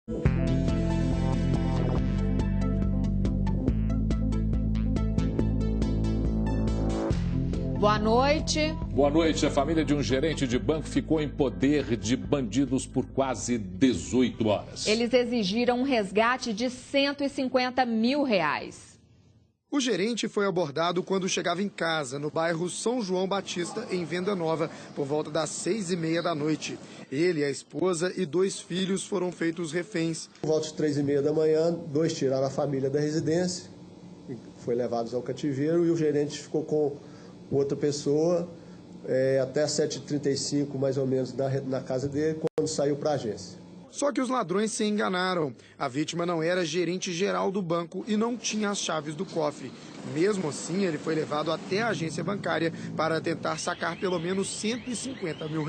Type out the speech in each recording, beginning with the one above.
Boa noite. Boa noite. A família de um gerente de banco ficou em poder de bandidos por quase 18 horas. Eles exigiram um resgate de R$150 mil. O gerente foi abordado quando chegava em casa, no bairro São João Batista, em Venda Nova, por volta das 6h30 da noite. Ele, a esposa e 2 filhos foram feitos reféns. Por volta de 3h30 da manhã, 2 tiraram a família da residência, foi levados ao cativeiro e o gerente ficou com outra pessoa até 7h35, mais ou menos, na casa dele, quando saiu para a agência. Só que os ladrões se enganaram. A vítima não era gerente geral do banco e não tinha as chaves do cofre. Mesmo assim, ele foi levado até a agência bancária para tentar sacar pelo menos R$150 mil.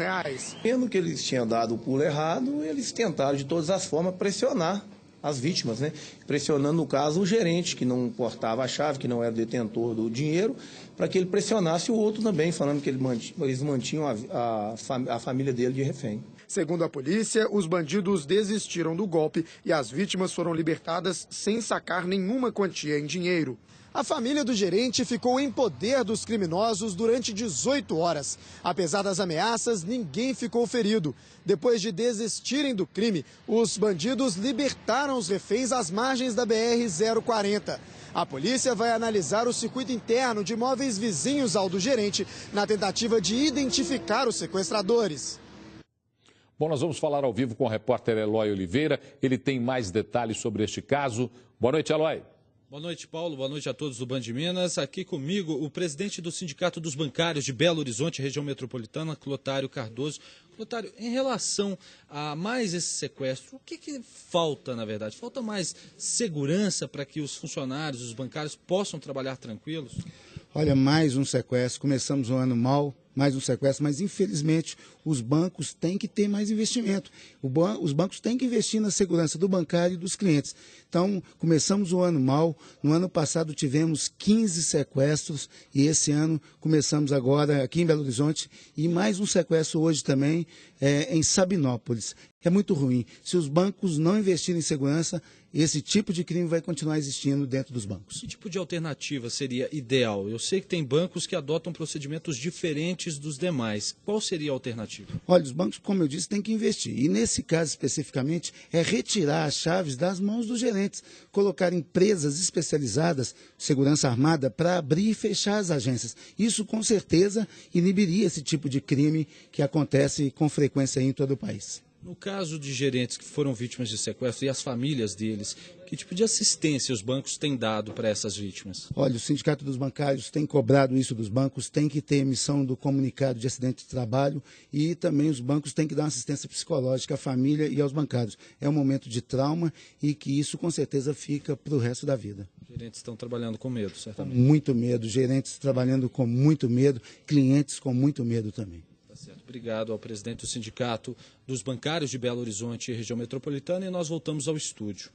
Vendo que eles tinham dado o pulo errado, eles tentaram de todas as formas pressionar as vítimas, né? Pressionando, no caso, o gerente, que não portava a chave, que não era detentor do dinheiro, para que ele pressionasse o outro também, falando que eles mantinham a família dele de refém. Segundo a polícia, os bandidos desistiram do golpe e as vítimas foram libertadas sem sacar nenhuma quantia em dinheiro. A família do gerente ficou em poder dos criminosos durante 18 horas. Apesar das ameaças, ninguém ficou ferido. Depois de desistirem do crime, os bandidos libertaram os reféns às margens da BR-040. A polícia vai analisar o circuito interno de imóveis vizinhos ao do gerente, na tentativa de identificar os sequestradores. Bom, nós vamos falar ao vivo com o repórter Eloy Oliveira. Ele tem mais detalhes sobre este caso. Boa noite, Eloy. Boa noite, Paulo. Boa noite a todos do Band Minas. Aqui comigo, o presidente do Sindicato dos Bancários de Belo Horizonte, região metropolitana, Clotário Cardoso. Clotário, em relação a mais esse sequestro, o que falta, na verdade? Falta mais segurança para que os funcionários, os bancários, possam trabalhar tranquilos? Olha, mais um sequestro. Começamos o ano mal, mais um sequestro, mas infelizmente os bancos têm que ter mais investimento. Os bancos têm que investir na segurança do bancário e dos clientes. Então, começamos o ano mal. No ano passado tivemos 15 sequestros e esse ano começamos agora aqui em Belo Horizonte e mais um sequestro hoje também em Sabinópolis. É muito ruim. Se os bancos não investirem em segurança, esse tipo de crime vai continuar existindo dentro dos bancos. Que tipo de alternativa seria ideal? Eu sei que tem bancos que adotam procedimentos diferentes dos demais. Qual seria a alternativa? Olha, os bancos, como eu disse, têm que investir. E nesse caso especificamente, é retirar as chaves das mãos dos gerentes, colocar empresas especializadas, segurança armada, para abrir e fechar as agências. Isso, com certeza, inibiria esse tipo de crime que acontece com frequência em todo o país. No caso de gerentes que foram vítimas de sequestro e as famílias deles, que tipo de assistência os bancos têm dado para essas vítimas? Olha, o Sindicato dos Bancários tem cobrado isso dos bancos, tem que ter emissão do comunicado de acidente de trabalho e também os bancos têm que dar uma assistência psicológica à família e aos bancários. É um momento de trauma e que isso com certeza fica para o resto da vida. Gerentes estão trabalhando com medo, certamente. Com muito medo, gerentes trabalhando com muito medo, clientes com muito medo também. Certo. Obrigado ao presidente do Sindicato dos Bancários de Belo Horizonte e região metropolitana e nós voltamos ao estúdio.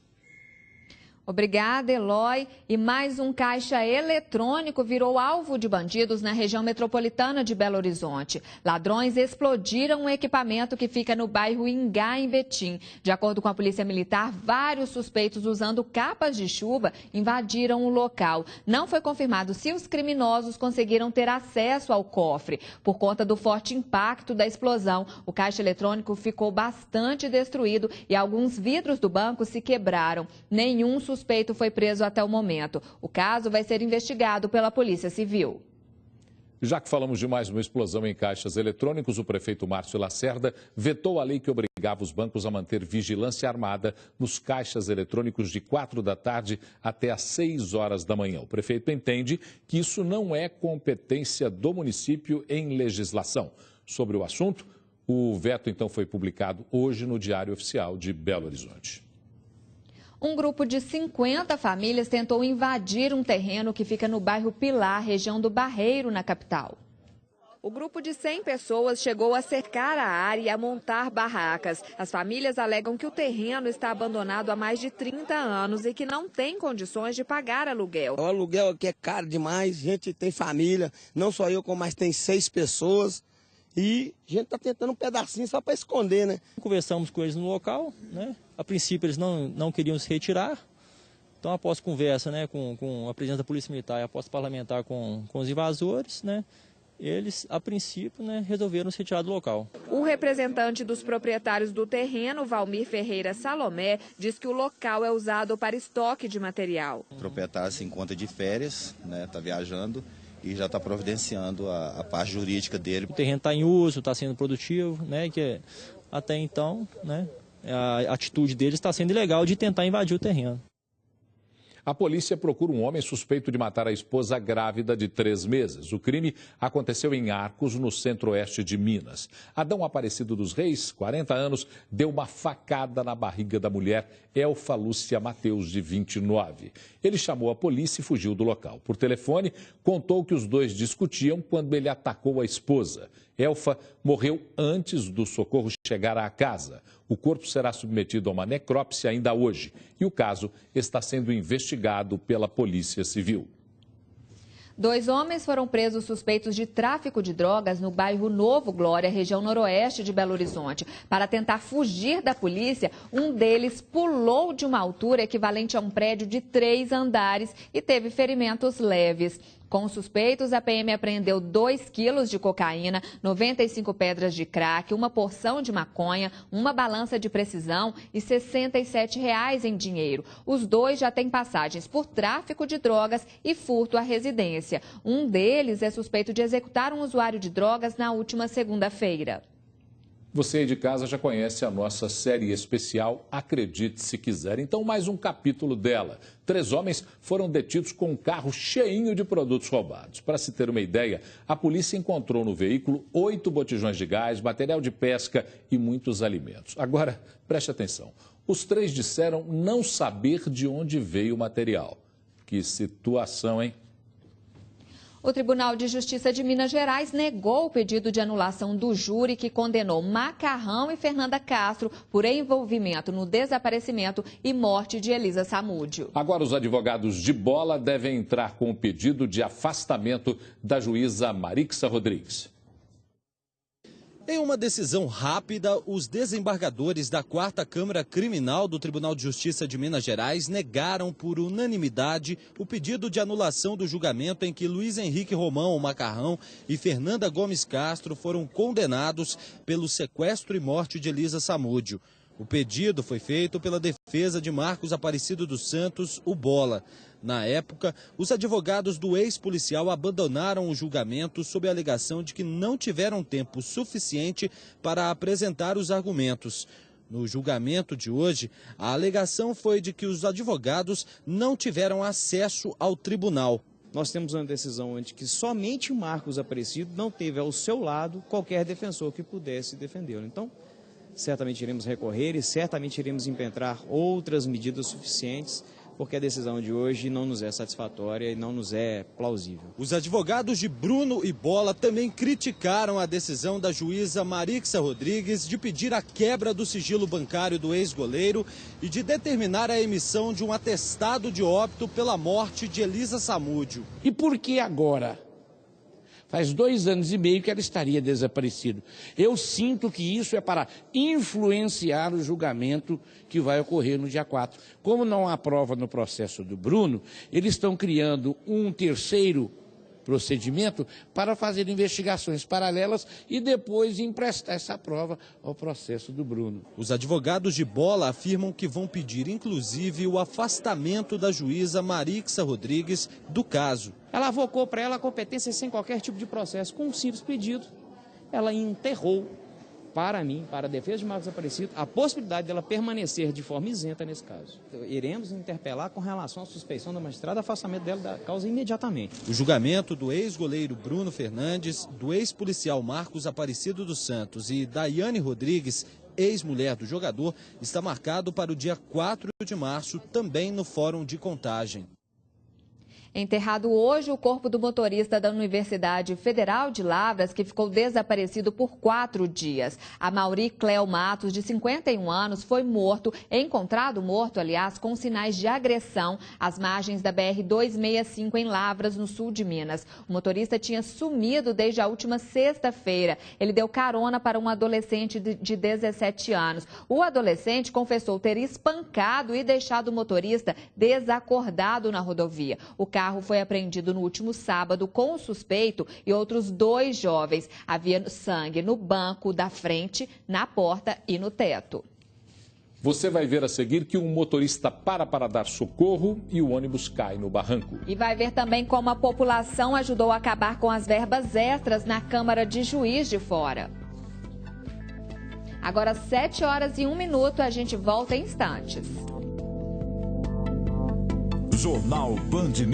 Obrigada, Eloy. E mais um caixa eletrônico virou alvo de bandidos na região metropolitana de Belo Horizonte. Ladrões explodiram um equipamento que fica no bairro Ingá, em Betim. De acordo com a Polícia Militar, vários suspeitos usando capas de chuva invadiram o local. Não foi confirmado se os criminosos conseguiram ter acesso ao cofre. Por conta do forte impacto da explosão, o caixa eletrônico ficou bastante destruído e alguns vidros do banco se quebraram. Nenhum suspeito foi preso até o momento. O caso vai ser investigado pela Polícia Civil. Já que falamos de mais uma explosão em caixas eletrônicos, o prefeito Márcio Lacerda vetou a lei que obrigava os bancos a manter vigilância armada nos caixas eletrônicos de 4 da tarde até às 6 horas da manhã. O prefeito entende que isso não é competência do município em legislação. Sobre o assunto, o veto então foi publicado hoje no Diário Oficial de Belo Horizonte. Um grupo de 50 famílias tentou invadir um terreno que fica no bairro Pilar, região do Barreiro, na capital. O grupo de 100 pessoas chegou a cercar a área e a montar barracas. As famílias alegam que o terreno está abandonado há mais de 30 anos e que não tem condições de pagar aluguel. O aluguel aqui é caro demais, a gente tem família, não só eu, como mais tem 6 pessoas. E a gente está tentando um pedacinho só para esconder, né? Conversamos com eles no local, né? A princípio eles não queriam se retirar. Então, após conversa, né, com a presidente da Polícia Militar e após parlamentar com os invasores, né, eles, a princípio, né, resolveram se retirar do local. O representante dos proprietários do terreno, Valmir Ferreira Salomé, diz que o local é usado para estoque de material. O proprietário se encontra de férias, né, está viajando e já está providenciando a parte jurídica dele. O terreno está em uso, está sendo produtivo, né, que até então, né, a atitude deles está sendo ilegal de tentar invadir o terreno. A polícia procura um homem suspeito de matar a esposa grávida de 3 meses. O crime aconteceu em Arcos, no centro-oeste de Minas. Adão Aparecido dos Reis, 40 anos, deu uma facada na barriga da mulher Elfa Lúcia Mateus, de 29. Ele chamou a polícia e fugiu do local. Por telefone, contou que os dois discutiam quando ele atacou a esposa. Elfa morreu antes do socorro chegar à casa. O corpo será submetido a uma necrópsia ainda hoje e o caso está sendo investigado pela Polícia Civil. 2 homens foram presos suspeitos de tráfico de drogas no bairro Novo Glória, região noroeste de Belo Horizonte. Para tentar fugir da polícia, um deles pulou de uma altura equivalente a um prédio de 3 andares e teve ferimentos leves. Com os suspeitos, a PM apreendeu 2 quilos de cocaína, 95 pedras de crack, uma porção de maconha, uma balança de precisão e R$ 67 em dinheiro. Os 2 já têm passagens por tráfico de drogas e furto à residência. Um deles é suspeito de executar um usuário de drogas na última segunda-feira. Você aí de casa já conhece a nossa série especial Acredite Se Quiser. Então, mais um capítulo dela. 3 homens foram detidos com um carro cheinho de produtos roubados. Para se ter uma ideia, a polícia encontrou no veículo 8 botijões de gás, material de pesca e muitos alimentos. Agora, preste atenção. Os 3 disseram não saber de onde veio o material. Que situação, hein? O Tribunal de Justiça de Minas Gerais negou o pedido de anulação do júri que condenou Macarrão e Fernanda Castro por envolvimento no desaparecimento e morte de Elisa Samúdio. Agora, os advogados de Bola devem entrar com o pedido de afastamento da juíza Marixa Rodrigues. Em uma decisão rápida, os desembargadores da 4ª Câmara Criminal do Tribunal de Justiça de Minas Gerais negaram por unanimidade o pedido de anulação do julgamento em que Luiz Henrique Romão Macarrão e Fernanda Gomes Castro foram condenados pelo sequestro e morte de Elisa Samúdio. O pedido foi feito pela defesa de Marcos Aparecido dos Santos, o Bola. Na época, os advogados do ex-policial abandonaram o julgamento sob a alegação de que não tiveram tempo suficiente para apresentar os argumentos. No julgamento de hoje, a alegação foi de que os advogados não tiveram acesso ao tribunal. Nós temos uma decisão onde que somente Marcos Aparecido não teve ao seu lado qualquer defensor que pudesse defendê-lo. Então, certamente iremos recorrer e certamente iremos impetrar outras medidas suficientes, porque a decisão de hoje não nos é satisfatória e não nos é plausível. Os advogados de Bruno e Bola também criticaram a decisão da juíza Marixa Rodrigues de pedir a quebra do sigilo bancário do ex-goleiro e de determinar a emissão de um atestado de óbito pela morte de Elisa Samúdio. E por que agora? Faz 2 anos e meio que ela estaria desaparecida. Eu sinto que isso é para influenciar o julgamento que vai ocorrer no dia 4. Como não há prova no processo do Bruno, eles estão criando um terceiro procedimento para fazer investigações paralelas e depois emprestar essa prova ao processo do Bruno. Os advogados de Bola afirmam que vão pedir, inclusive, o afastamento da juíza Marixa Rodrigues do caso. Ela avocou para ela a competência sem qualquer tipo de processo. Com um simples pedido, ela enterrou para mim, para a defesa de Marcos Aparecido, a possibilidade dela permanecer de forma isenta nesse caso. Iremos interpelar com relação à suspeição da magistrada, afastamento dela da causa imediatamente. O julgamento do ex-goleiro Bruno Fernandes, do ex-policial Marcos Aparecido dos Santos e Daiane Rodrigues, ex-mulher do jogador, está marcado para o dia 4 de março, também no Fórum de Contagem. Enterrado hoje o corpo do motorista da Universidade Federal de Lavras, que ficou desaparecido por 4 dias. Amaury Cléo Matos, de 51 anos, foi encontrado morto, com sinais de agressão às margens da BR-265 em Lavras, no sul de Minas. O motorista tinha sumido desde a última sexta-feira. Ele deu carona para um adolescente de 17 anos. O adolescente confessou ter espancado e deixado o motorista desacordado na rodovia. O carro foi apreendido no último sábado com o suspeito e outros 2 jovens. Havia sangue no banco da frente, na porta e no teto. Você vai ver a seguir que um motorista para dar socorro e o ônibus cai no barranco. E vai ver também como a população ajudou a acabar com as verbas extras na Câmara de Juiz de Fora. Agora, 7h01, a gente volta em instantes. Jornal Band